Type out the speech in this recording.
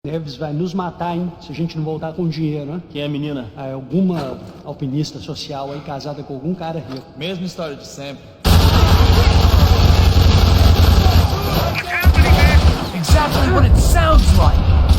Neves vai nos matar, hein? Se a gente não voltar com dinheiro, né? Quem é a menina? É alguma alpinista social aí casada com algum cara rico. Mesma história de sempre. Exactly what it sounds like.